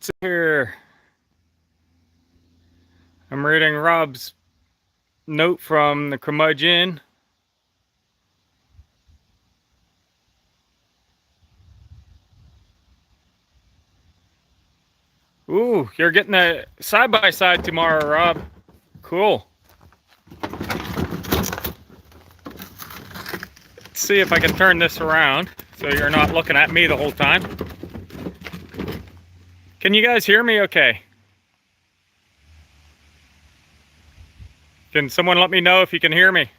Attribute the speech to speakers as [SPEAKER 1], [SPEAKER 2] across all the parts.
[SPEAKER 1] What's here? I'm reading Rob's note from the curmudgeon. Ooh, you're getting a side-by-side tomorrow, Rob. Cool. Let's see if I can turn this around so you're not looking at me the whole time. Can you guys hear me okay? Can someone let me know if you can hear me?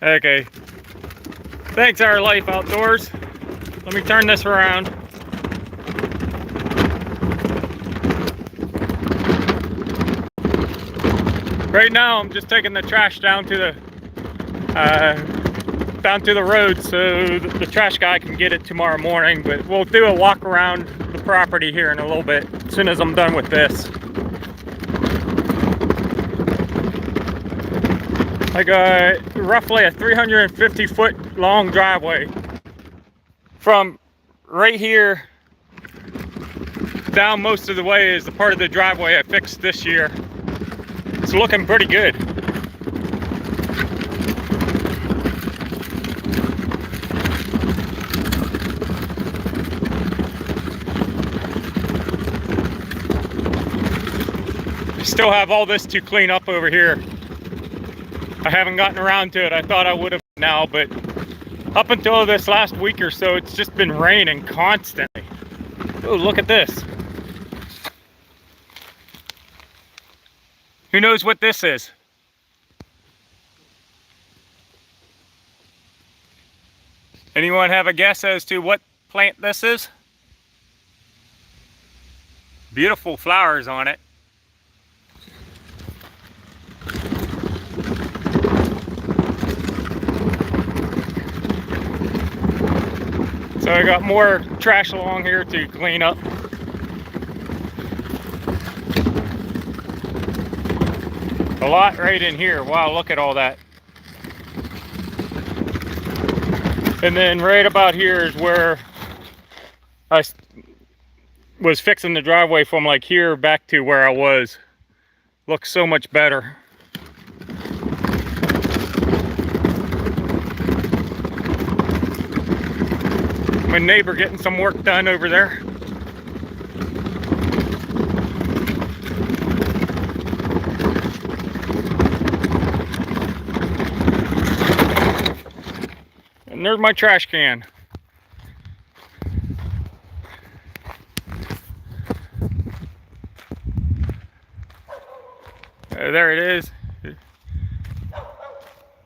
[SPEAKER 1] Okay. Thanks, Our Life Outdoors. Let me turn this around. Right now, I'm just taking the trash down to the road so the trash guy can get it tomorrow morning. But we'll do a walk around the property here in a little bit as soon as I'm done with this. I got roughly a 350-foot long driveway from right here down most of the way is the part of the driveway I fixed this year. It's looking pretty good. I still have all this to clean up over here. I haven't gotten around to it. I thought I would have now, but up until this last week or so, it's just been raining constantly. Oh, look at this. Who knows what this is? Anyone have a guess as to what plant this is? Beautiful flowers on it. So I got more trash along here to clean up. A lot right in here. Wow, look at all that. And then right about here is where I was fixing the driveway from like here back to where I was. Looks so much better. My neighbor getting some work done over there. And there's my trash can. There it is.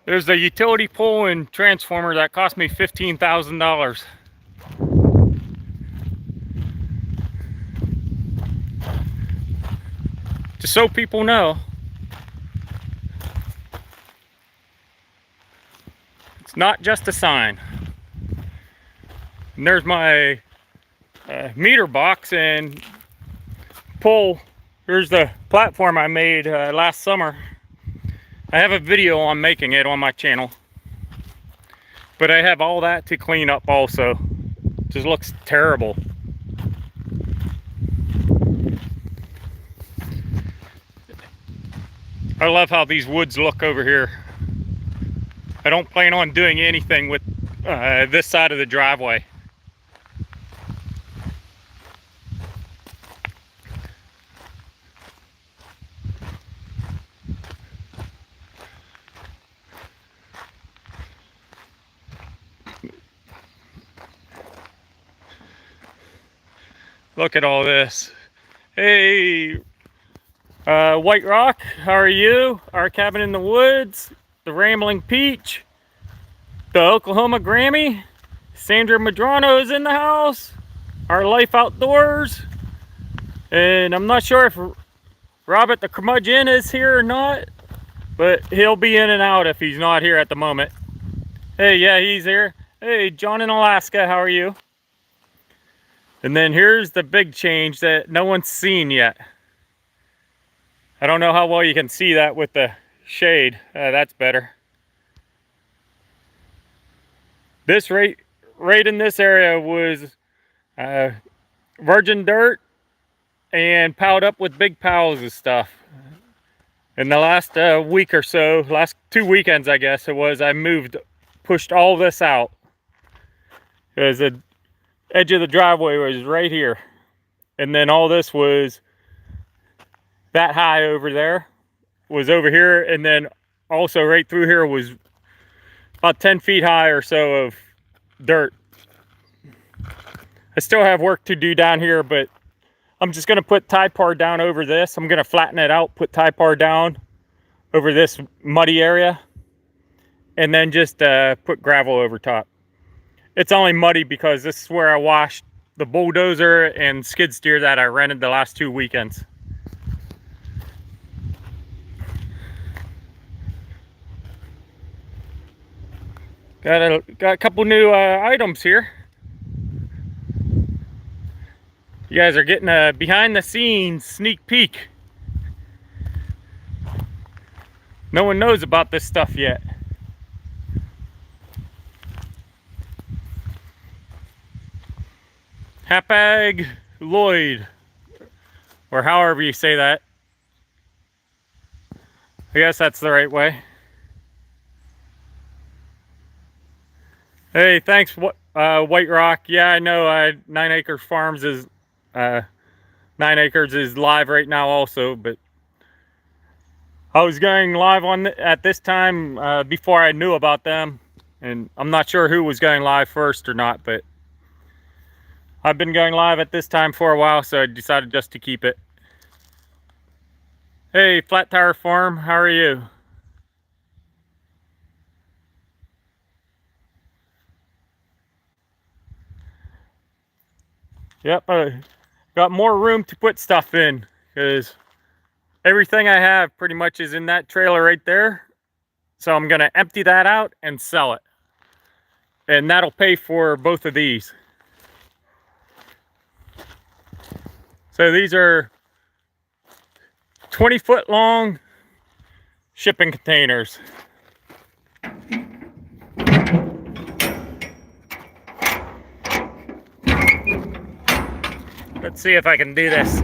[SPEAKER 1] There's the utility pole and transformer that cost me $15,000. Just so people know, it's not just a sign. And there's my meter box and pole. Here's the platform I made last summer. I have a video on making it on my channel. But I have all that to clean up also. Just looks terrible. I love how these woods look over here. I don't plan on doing anything with this side of the driveway. Look at all this. Hey, White Rock, how are you? Our Cabin in the Woods, the Rambling Peach, the Oklahoma Grammy, Sandra Madrano is in the house, Our Life Outdoors, and I'm not sure if Robert the Curmudgeon is here or not, but he'll be in and out if he's not here at the moment. Hey, yeah, he's here. Hey, John in Alaska, how are you? And then here's the big change that no one's seen yet. I don't know how well you can see that with the shade. That's better. This right in this area was virgin dirt and piled up with big piles of stuff. In the last week or so, last 2 weekends I guess it was, I pushed all this out. Because the edge of the driveway was right here. And then all this was that high over there, was over here, and then also right through here was about 10 feet high or so of dirt. I still have work to do down here, but I'm just gonna put Typar down over this. I'm gonna flatten it out, put Typar down over this muddy area, and then just put gravel over top. It's only muddy because this is where I washed the bulldozer and skid steer that I rented the last 2 weekends. Got a couple new items here. You guys are getting a behind the scenes sneak peek. No one knows about this stuff yet. Hapag Lloyd, or however you say that. I guess that's the right way. Hey, thanks, White Rock. Yeah, I know 9 Acres Farms is 9 Acres is live right now also, but I was going live on at this time before I knew about them, and I'm not sure who was going live first or not, but I've been going live at this time for a while, so I decided just to keep it. Hey, Flat Tire Farm, how are you? Yep, I got more room to put stuff in because everything I have pretty much is in that trailer right there. So I'm gonna empty that out and sell it. And that'll pay for both of these. So these are 20-foot long shipping containers. Let's see if I can do this.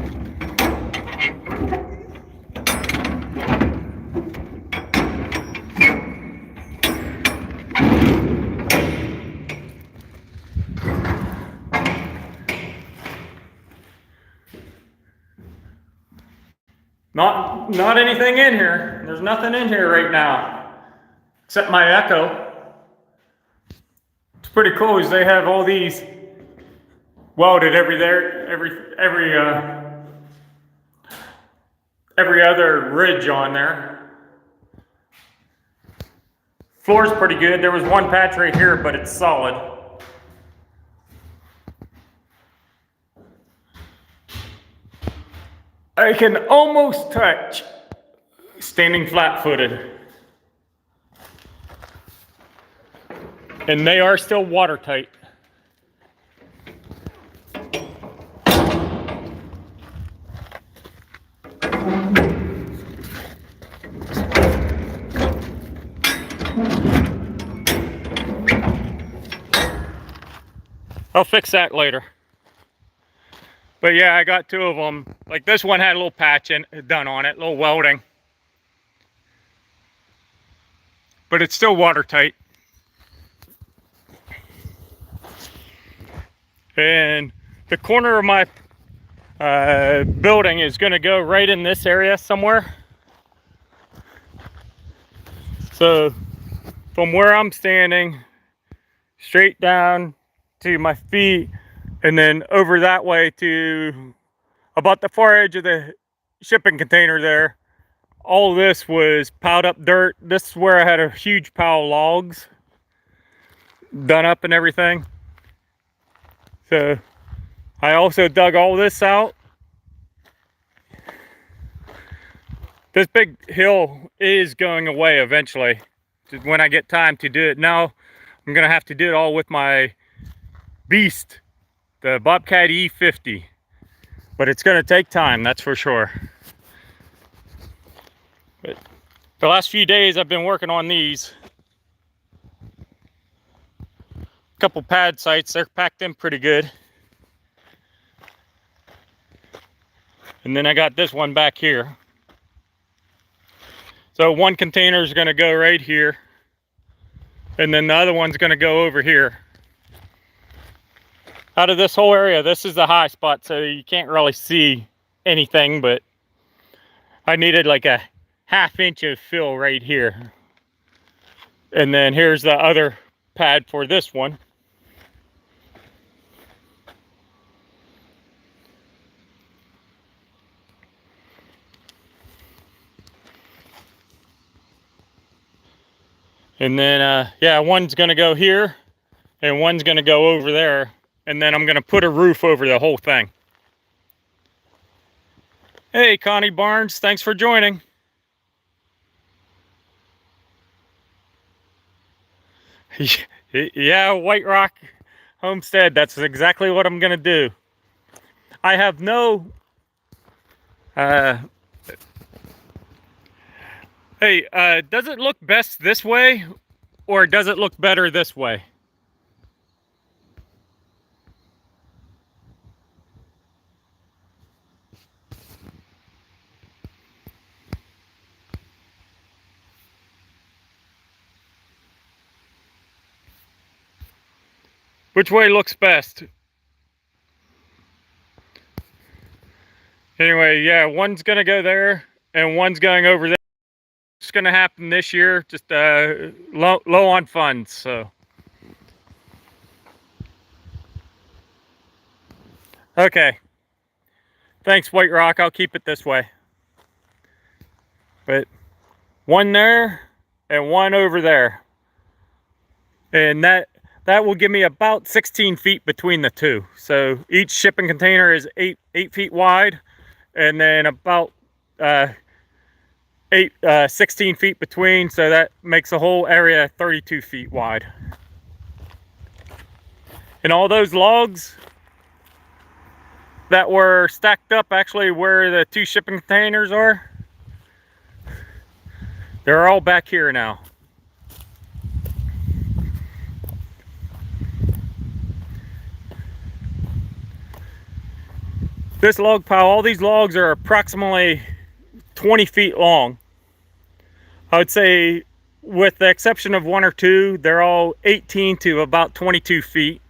[SPEAKER 1] Not anything in here. There's nothing in here right now, except my Echo. It's pretty cool is they have all these welded every other ridge on there. Floor's pretty good. There was one patch right here, but it's solid. I can almost touch standing flat-footed. And they are still watertight. I'll fix that later. But yeah, I got 2 of them. Like this one had a little patch done on it, a little welding. But it's still watertight. And the corner of my building is going to go right in this area somewhere. So from where I'm standing, straight down to my feet, and then over that way to about the far edge of the shipping container there, all this was piled up dirt. This is where I had a huge pile of logs done up and everything. So I also dug all this out. This big hill is going away eventually when I get time to do it. Now I'm gonna have to do it all with my beast the Bobcat E50. But it's going to take time, that's for sure. But the last few days I've been working on these. A couple pad sites, they're packed in pretty good. And then I got this one back here. So one container is going to go right here. And then the other one's going to go over here. Out of this whole area, this is the high spot, so you can't really see anything, but I needed like a ½ inch of fill right here. And then here's the other pad for this one. And then, yeah, one's gonna go here and one's gonna go over there. And then I'm gonna put a roof over the whole thing. Hey, Connie Barnes, thanks for joining. Yeah, White Rock Homestead, that's exactly what I'm gonna do. I have no, hey, does it look best this way or does it look better this way? Which way looks best? Anyway, yeah, one's gonna go there and one's going over there. It's gonna happen this year, just low on funds, so. Okay. Thanks, White Rock, I'll keep it this way. But one there and one over there. And that will give me about 16 feet between the two. So each shipping container is 8 feet wide, and then about 16 feet between. So that makes the whole area 32 feet wide. And all those logs that were stacked up actually where the two shipping containers are, they're all back here now. This log pile, all these logs are approximately 20 feet long. I would say, with the exception of one or two, they're all 18 to about 22 feet.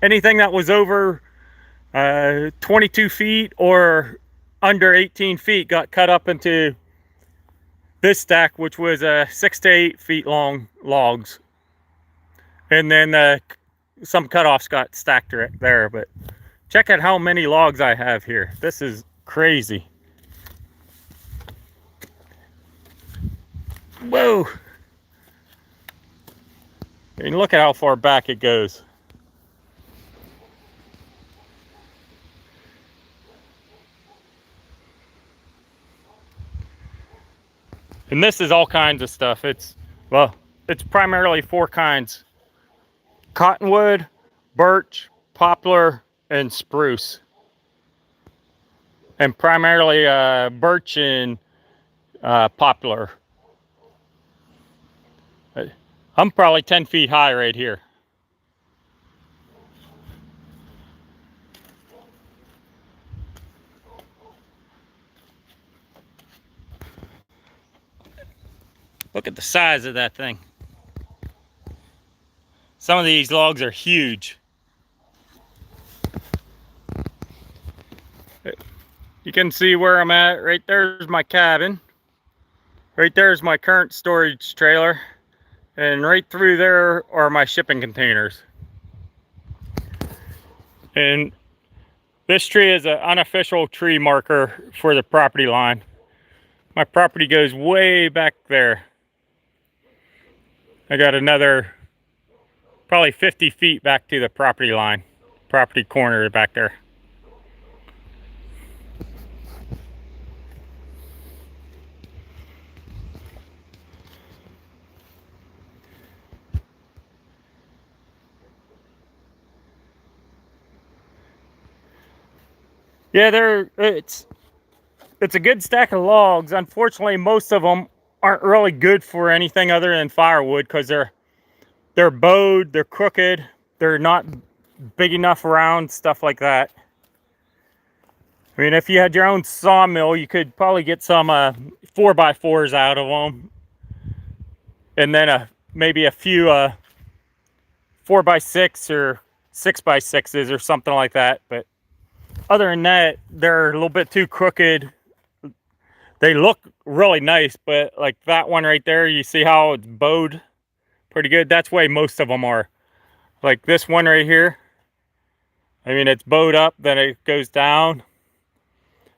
[SPEAKER 1] Anything that was over 22 feet or under 18 feet got cut up into this stack, which was 6 to 8 feet long logs. And then some cutoffs got stacked right there, but check out how many logs I have here. This is crazy. Whoa! And look at how far back it goes. And this is all kinds of stuff. It's primarily 4 kinds: cottonwood, birch, poplar, and spruce. And primarily birch and poplar. I'm probably 10 feet high right here. Look at the size of that thing. Some of these logs are huge. You can see where I'm at. Right there's my cabin. Right there's my current storage trailer. And right through there are my shipping containers. And this tree is an unofficial tree marker for the property line. My property goes way back there. I got another probably 50 feet back to the property line. Property corner back there. Yeah, it's a good stack of logs. Unfortunately, most of them aren't really good for anything other than firewood because they're bowed, they're crooked, they're not big enough around, stuff like that. I mean, if you had your own sawmill, you could probably get some 4x4s out of them, and then maybe a few 4x6 or 6x6s or something like that. But other than that, they're a little bit too crooked. They look really nice, but like that one right there, you see how it's bowed pretty good? That's the way most of them are. Like this one right here, I mean, it's bowed up, then it goes down.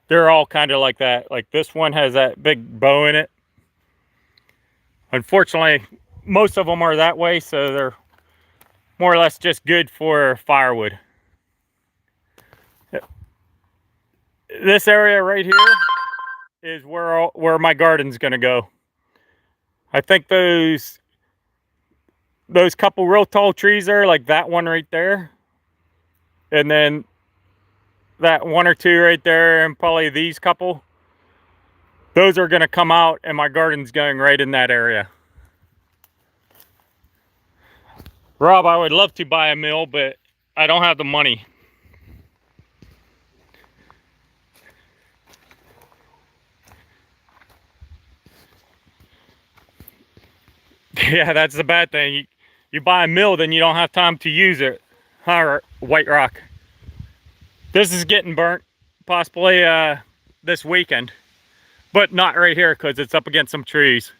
[SPEAKER 1] They're all kind of like that. Like this one has that big bow in it. Unfortunately, most of them are that way, so they're more or less just good for firewood. This area right here is where my garden's gonna go. I think those couple real tall trees there, like that one right there, and then that one or two right there, and probably these couple, those are gonna come out, and my garden's going right in that area. Rob, I would love to buy a mill, but I don't have the money. Yeah, that's the bad thing. You buy a mill, then you don't have time to use it. Huh, White Rock? This is getting burnt, possibly this weekend. But not right here, because it's up against some trees.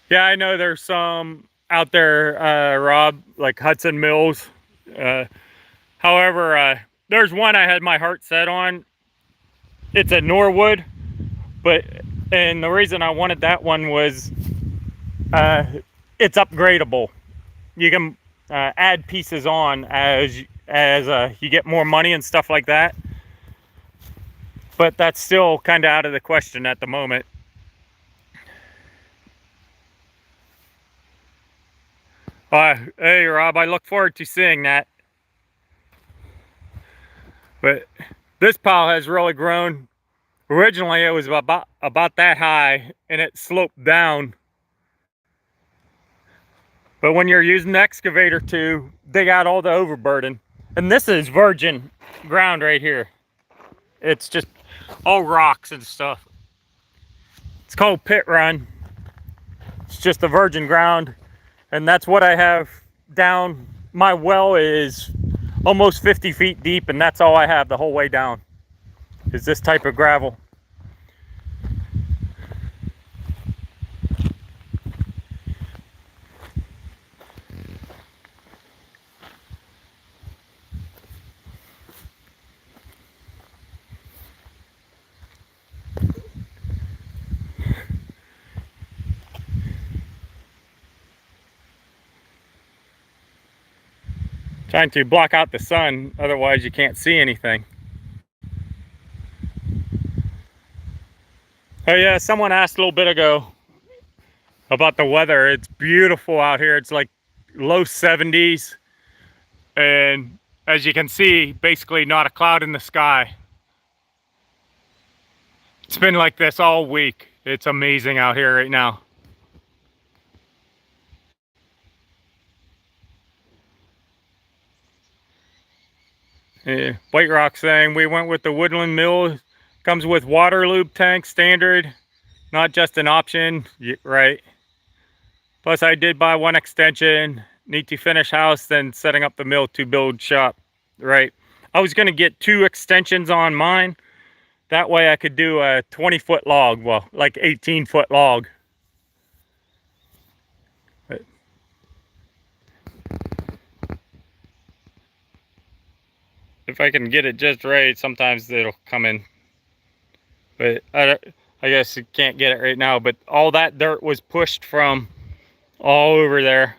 [SPEAKER 1] Yeah, I know there's some out there, Rob, like Hudson Mills. However, there's one I had my heart set on. It's at Norwood, and the reason I wanted that one was it's upgradable. You can add pieces on as you get more money and stuff like that. But that's still kind of out of the question at the moment. Hey, Rob, I look forward to seeing that. But this pile has really grown. Originally, it was about that high, and it sloped down. But when you're using the excavator to dig out all the overburden, and this is virgin ground right here. It's just all rocks and stuff. It's called pit run. It's just the virgin ground, and that's what I have down. My well is almost 50 feet deep, and that's all I have the whole way down is this type of gravel. Trying to block out the sun, otherwise you can't see anything. Oh yeah, someone asked a little bit ago about the weather. It's beautiful out here. It's like low 70s, and as you can see, basically not a cloud in the sky. It's been like this all week. It's amazing out here right now. Yeah, White Rock saying we went with the Woodland Mill. Comes with water lube tank standard, not just an option. Right. Plus I did buy one extension. Need to finish house, then setting up the mill to build shop. Right. I was going to get 2 extensions on mine. That way I could do a 20-foot log. Well, like 18-foot log. But if I can get it just right, sometimes it'll come in. But I guess you can't get it right now. But all that dirt was pushed from all over there.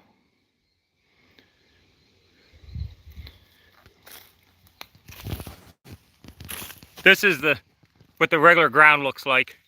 [SPEAKER 1] This is what the regular ground looks like.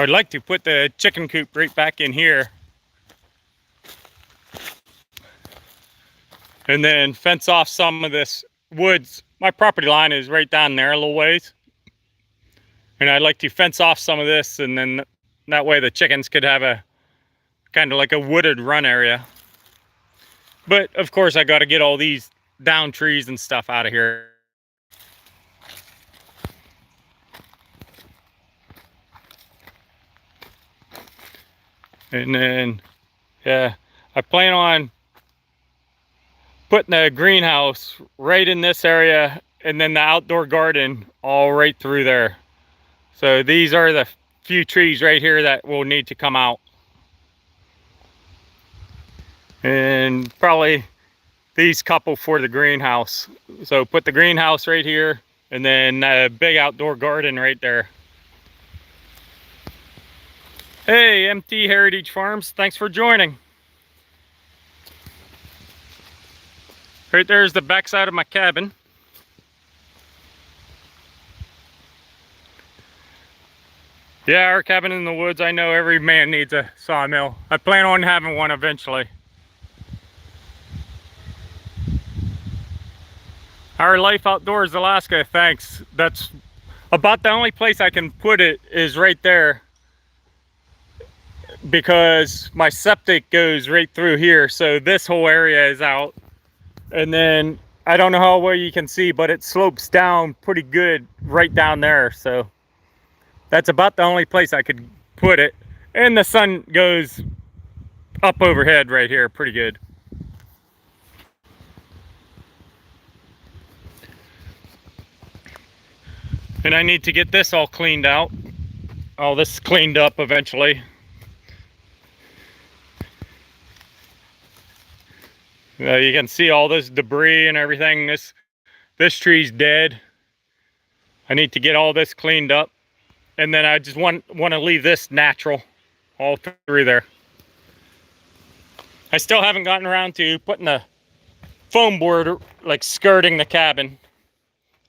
[SPEAKER 1] I would like to put the chicken coop right back in here. And then fence off some of this woods. My property line is right down there a little ways. And I'd like to fence off some of this, and then that way the chickens could have a kind of like a wooded run area. But of course I got to get all these down trees and stuff out of here. And then, yeah, I plan on putting the greenhouse right in this area, and then the outdoor garden all right through there. So these are the few trees right here that will need to come out. And probably these couple for the greenhouse. So put the greenhouse right here, and then a big outdoor garden right there. Hey, MT Heritage Farms, thanks for joining. Right there's the backside of my cabin. Yeah, our cabin in the woods, I know every man needs a sawmill. I plan on having one eventually. Our Life Outdoors Alaska, thanks. That's about the only place I can put it is right there, because my septic goes right through here, so this whole area is out. And then I don't know how well you can see, but it slopes down pretty good right down there, so that's about the only place I could put it. And the sun goes up overhead right here pretty good. And I need to get this all cleaned out. All this cleaned up eventually. You can see all this debris and everything. This tree's dead. I need to get all this cleaned up, and then I just want to leave this natural all through there. I still haven't gotten around to putting the foam board like skirting the cabin.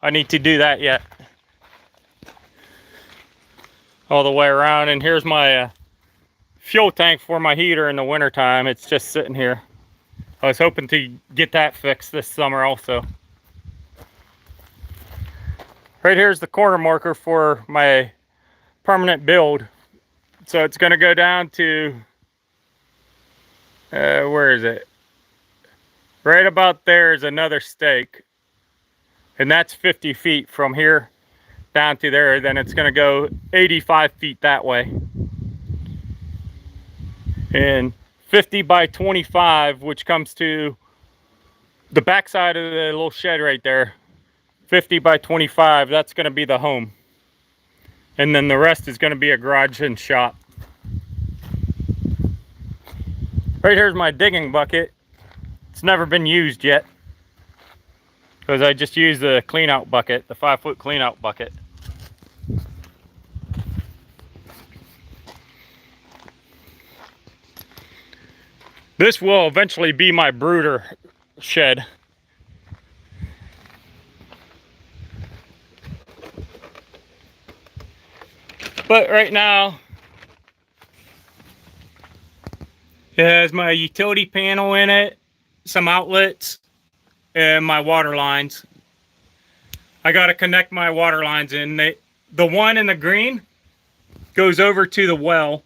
[SPEAKER 1] I need to do that yet. All the way around. And here's my fuel tank for my heater in the wintertime. It's just sitting here. I was hoping to get that fixed this summer also. Right here's the corner marker for my permanent build. So it's going to go down to, where is it? Right about there is another stake. And that's 50 feet from here down to there. Then it's going to go 85 feet that way. And 50 by 25, which comes to the backside of the little shed right there. 50 by 25, that's going to be the home. And then the rest is going to be a garage and shop. Right here's my digging bucket. It's never been used yet, because I just used the clean out bucket, the 5-foot clean out bucket. This will eventually be my brooder shed. But right now, it has my utility panel in it, some outlets, and my water lines. I got to connect my water lines in. The one in the green goes over to the well,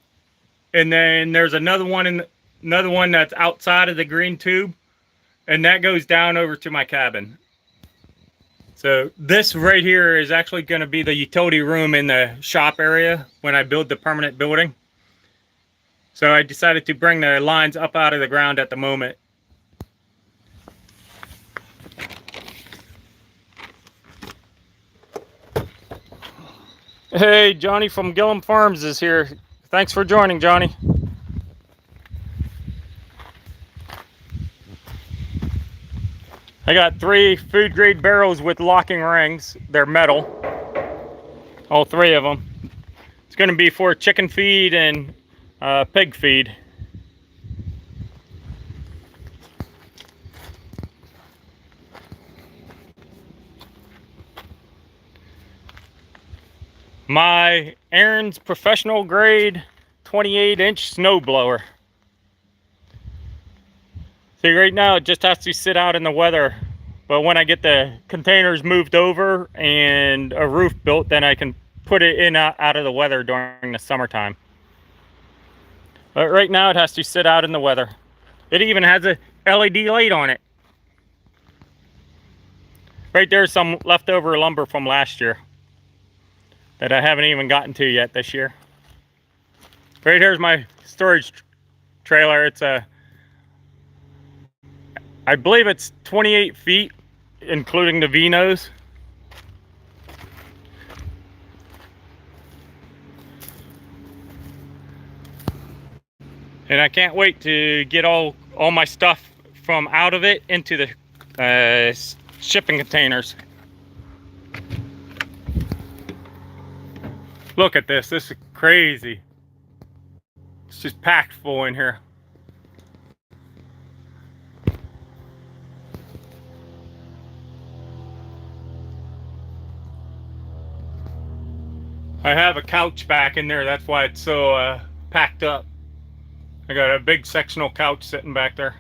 [SPEAKER 1] and then there's another one that's outside of the green tube, and that goes down over to my cabin. So this right here is actually going to be the utility room in the shop area when I build the permanent building. So I decided to bring the lines up out of the ground at the moment. Hey, Johnny from Gillum Farms is here. Thanks for joining, Johnny. I got 3 food grade barrels with locking rings. They're metal, all 3 of them. It's going to be for chicken feed and pig feed. My Aaron's professional grade 28-inch snow blower. See, right now it just has to sit out in the weather, but when I get the containers moved over and a roof built, then I can put it in out of the weather during the summertime. But right now it has to sit out in the weather. It even has a LED light on it. Right there's some leftover lumber from last year that I haven't even gotten to yet this year. Right here's my storage trailer. It's I believe it's 28 feet, including the V-nose. And I can't wait to get all my stuff from out of it into the shipping containers. Look at this. This is crazy. It's just packed full in here. I have a couch back in there. That's why it's so packed up. I got a big sectional couch sitting back there.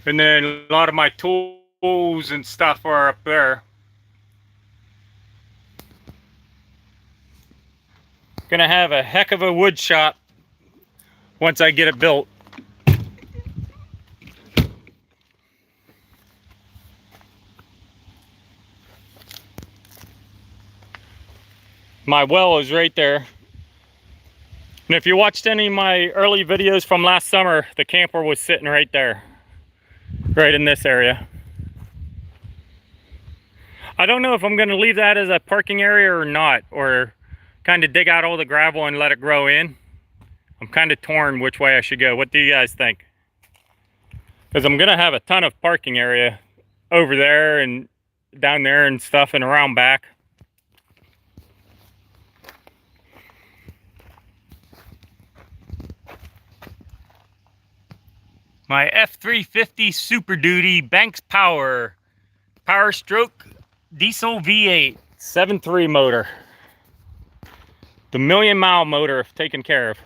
[SPEAKER 1] And then a lot of my tools and stuff are up there. Gonna have a heck of a wood shop once I get it built. My well is right there. And if you watched any of my early videos from last summer, the camper was sitting right there. Right in this area. I don't know if I'm going to leave that as a parking area or not, or kind of dig out all the gravel and let it grow in. I'm kind of torn which way I should go. What do you guys think? Because I'm going to have a ton of parking area over there and down there and stuff and around back. My F350 Super Duty Banks Power Stroke Diesel V8 7.3 motor. The 1,000,000-mile motor taken care of.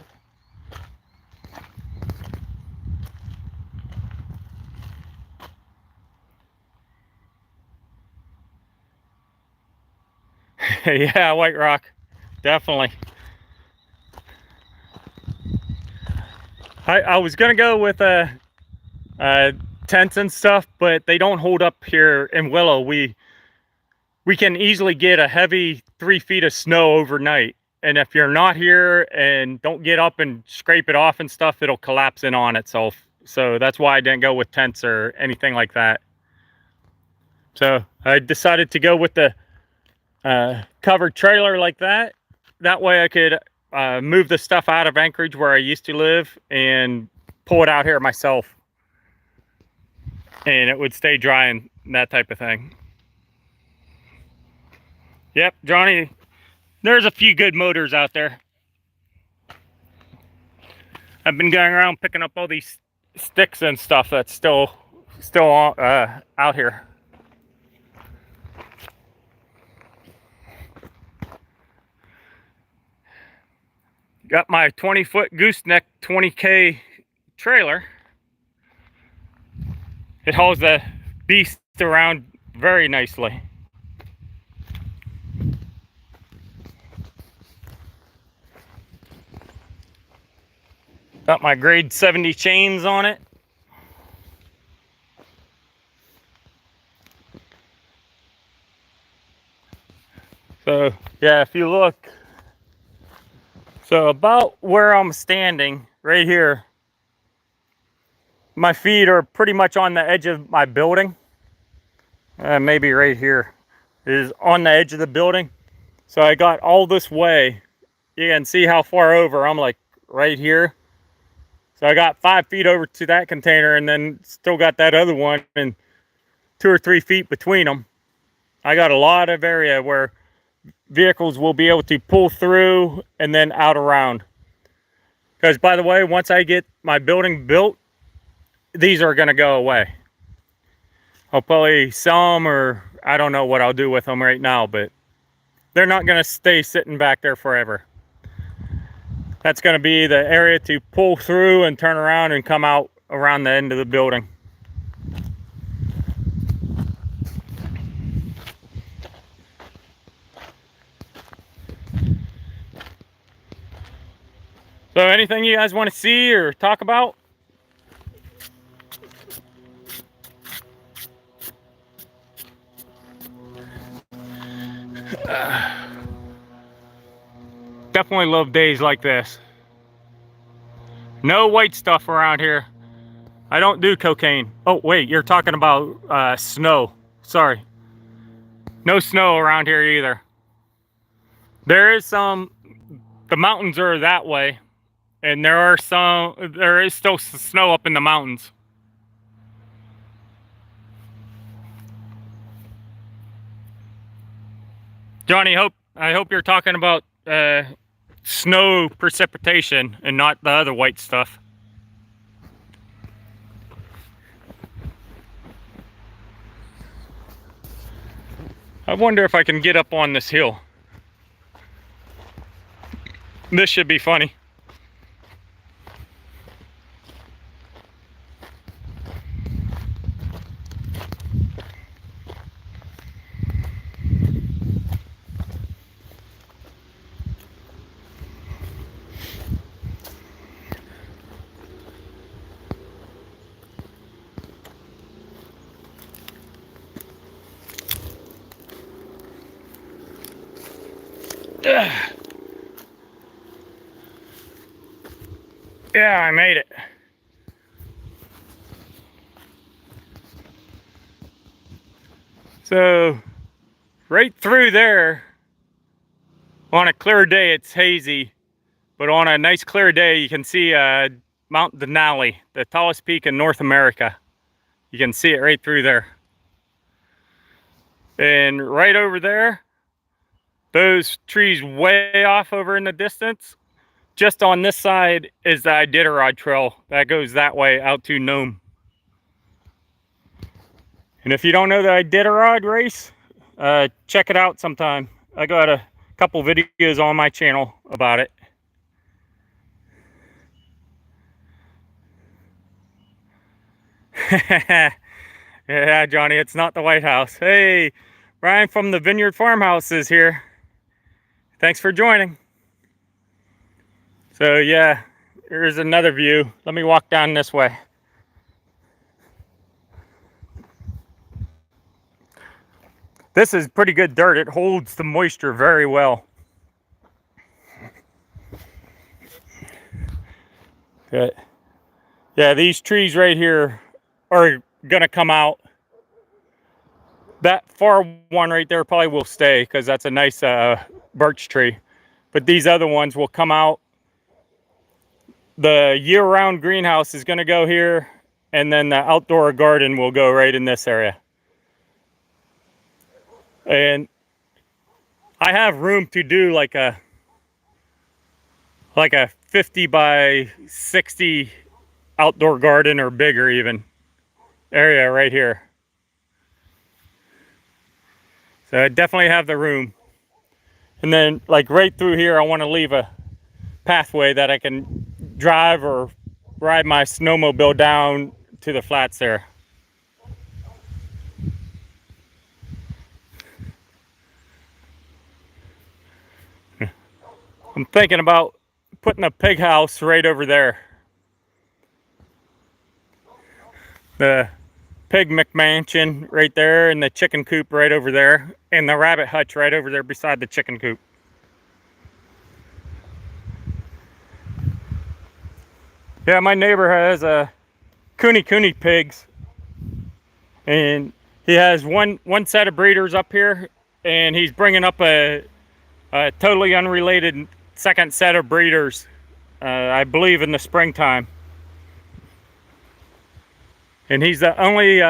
[SPEAKER 1] Yeah, White Rock, definitely. I was gonna go with tents and stuff, but they don't hold up here in Willow. We can easily get a heavy 3 feet of snow overnight, and if you're not here and don't get up and scrape it off and stuff, it'll collapse in on itself. So that's why I didn't go with tents or anything like that. So I decided to go with the covered trailer like that. That way I could move the stuff out of Anchorage where I used to live and pull it out here myself, and it would stay dry and that type of thing. Yep, Johnny, there's a few good motors out there. I've been going around picking up all these sticks and stuff that's still out here. Got my 20-foot gooseneck 20K trailer. It hauls the beast around very nicely. Got my grade 70 chains on it. So yeah, if you look, so about where I'm standing right here, my feet are pretty much on the edge of my building. Maybe right here is on the edge of the building. So I got all this way. You can see how far over I'm, like right here. So I got 5 feet over to that container, and then still got that other one and 2 or 3 feet between them. I got a lot of area where vehicles will be able to pull through and then out around. Because by the way, once I get my building built, these are going to go away. I'll probably sell them or I don't know what I'll do with them right now, but they're not going to stay sitting back there forever. That's going to be the area to pull through and turn around and come out around the end of the building. So anything you guys want to see or talk about? Definitely love days like this. No white stuff around here. I don't do cocaine. Oh wait, you're talking about snow. Sorry. No snow around here either. There is some, the mountains are that way, and there is still snow up in the mountains. Johnny, I hope you're talking about snow precipitation and not the other white stuff. I wonder if I can get up on this hill. This should be funny. Yeah, I made it. So, right through there, on a clear day it's hazy, but on a nice clear day you can see Mount Denali, the tallest peak in North America. You can see it right through there. And right over there, those trees way off over in the distance, just on this side is the Iditarod Trail that goes that way out to Nome. And if you don't know the Iditarod race, check it out sometime. I got a couple videos on my channel about it. Yeah, Johnny, it's not the White House. Hey, Brian from the Vineyard Farmhouse is here. Thanks for joining. So yeah, here's another view. Let me walk down this way. This is pretty good dirt. It holds the moisture very well. Good. Yeah, these trees right here are gonna come out. That far one right there probably will stay because that's a nice birch tree. But these other ones will come out. The year-round greenhouse is gonna go here, and then the outdoor garden will go right in this area. And I have room to do like a 50 by 60 outdoor garden or bigger even area right here. So I definitely have the room. And then like right through here, I want to leave a pathway that I can drive or ride my snowmobile down to the flats there. I'm thinking about putting a pig house right over there. The pig McMansion right there, and the chicken coop right over there, and the rabbit hutch right over there beside the chicken coop. Yeah, my neighbor has Kuni pigs, and he has one set of breeders up here, and he's bringing up a totally unrelated second set of breeders, I believe in the springtime. And he's the only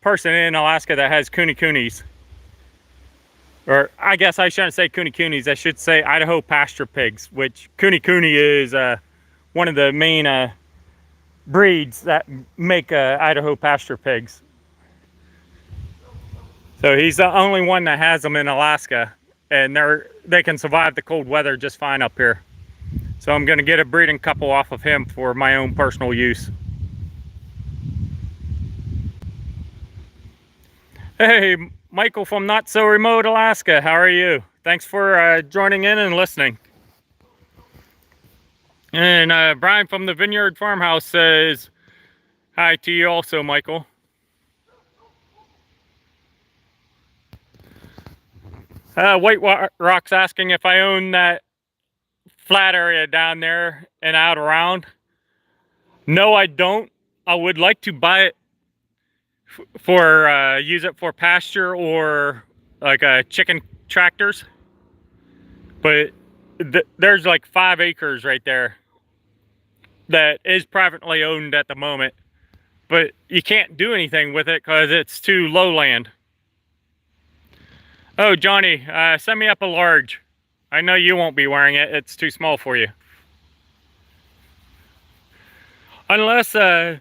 [SPEAKER 1] person in Alaska that has Kunis. Or I guess I shouldn't say Kunis, I should say Idaho pasture pigs, which Kuni is one of the main breeds that make Idaho pasture pigs. So he's the only one that has them in Alaska, and they can survive the cold weather just fine up here. So I'm gonna get a breeding couple off of him for my own personal use. Hey, Michael from Not So Remote Alaska, how are you? Thanks for joining in and listening. And Brian from the Vineyard Farmhouse says hi to you also, Michael. White Rock's asking if I own that flat area down there and out around. No, I don't. I would like to buy it for use it for pasture or like chicken tractors, but there's like 5 acres right there that is privately owned at the moment, but you can't do anything with it because it's too lowland. Oh, Johnny, send me up a large. I know you won't be wearing it. It's too small for you. Unless you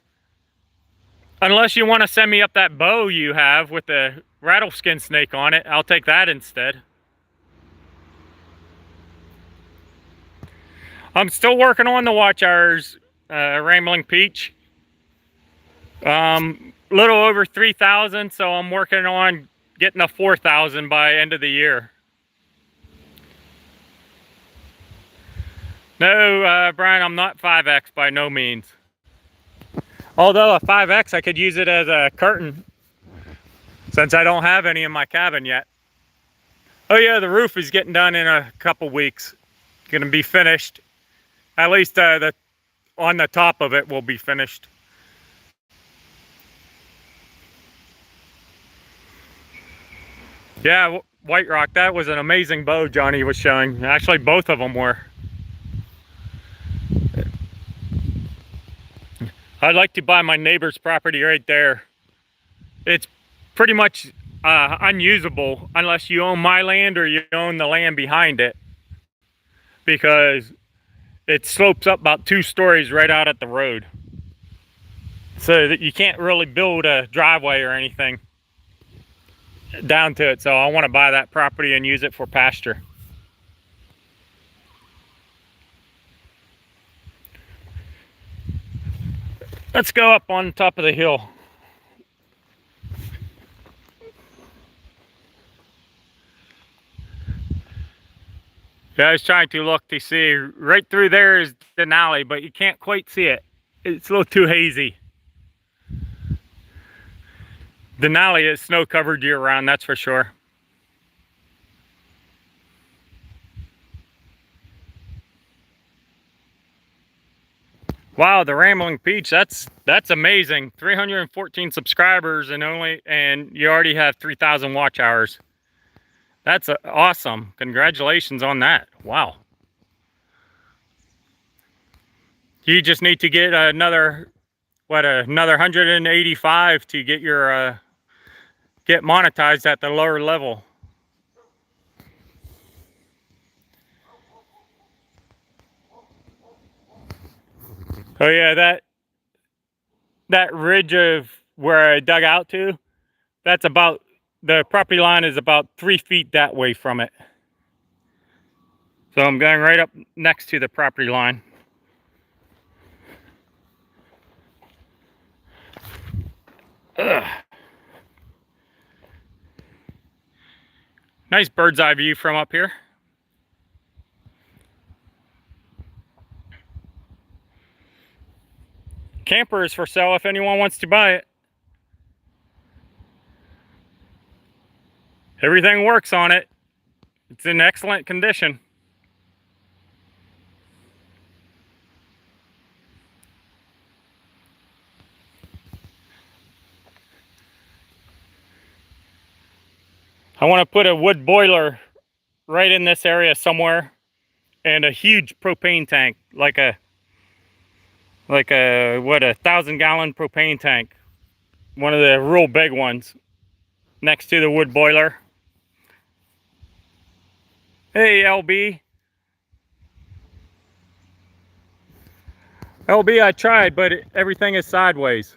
[SPEAKER 1] want to send me up that bow you have with the rattleskin snake on it, I'll take that instead. I'm still working on the watch hours, Rambling Peach. Little over 3,000, so I'm working on getting a 4,000 by end of the year. No, Brian, I'm not 5X by no means. Although a 5X, I could use it as a curtain since I don't have any in my cabin yet. Oh yeah, the roof is getting done in a couple weeks. Gonna be finished. At least on the top of it will be finished. Yeah, White Rock, that was an amazing bow Johnny was showing. Actually, both of them were. I'd like to buy my neighbor's property right there. It's pretty much unusable unless you own my land or you own the land behind it, because it slopes up about 2 stories right out at the road. So that you can't really build a driveway or anything down to it. So I want to buy that property and use it for pasture. Let's go up on top of the hill. Yeah, I was trying to look to see. Right through there is Denali, but you can't quite see it. It's a little too hazy. Denali is snow covered year round, that's for sure. Wow, the Rambling Peach, that's amazing. 314 subscribers and you already have 3,000 watch hours. That's awesome. Congratulations on that. Wow. You just need to get another 185 to get your get monetized at the lower level. Oh yeah, that ridge of where I dug out to, that's about, the property line is about 3 feet that way from it. So I'm going right up next to the property line. Ugh. Nice bird's eye view from up here. Camper is for sale if anyone wants to buy it. Everything works on it. It's in excellent condition. I want to put a wood boiler right in this area somewhere, and a huge propane tank, like a 1,000-gallon propane tank, one of the real big ones, next to the wood boiler. Hey, LB. LB, I tried, but everything is sideways.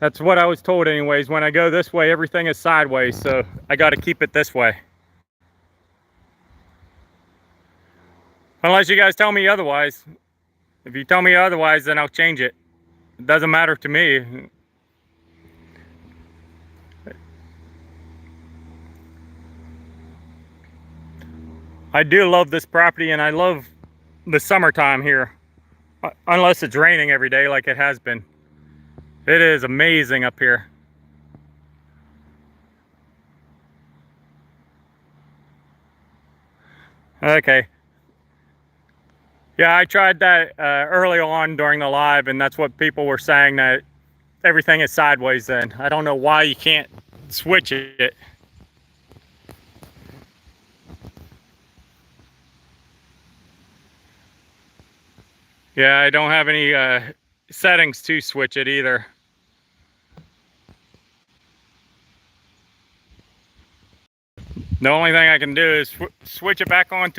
[SPEAKER 1] That's what I was told anyways. When I go this way, everything is sideways, so I got to keep it this way. Unless you guys tell me otherwise. If you tell me otherwise, then I'll change it. It doesn't matter to me. I do love this property, and I love the summertime here. Unless it's raining every day like it has been. It is amazing up here. Okay. Yeah, I tried that early on during the live, and that's what people were saying, that everything is sideways then. I don't know why you can't switch it. Yeah, I don't have any settings to switch it either. The only thing I can do is switch it back on to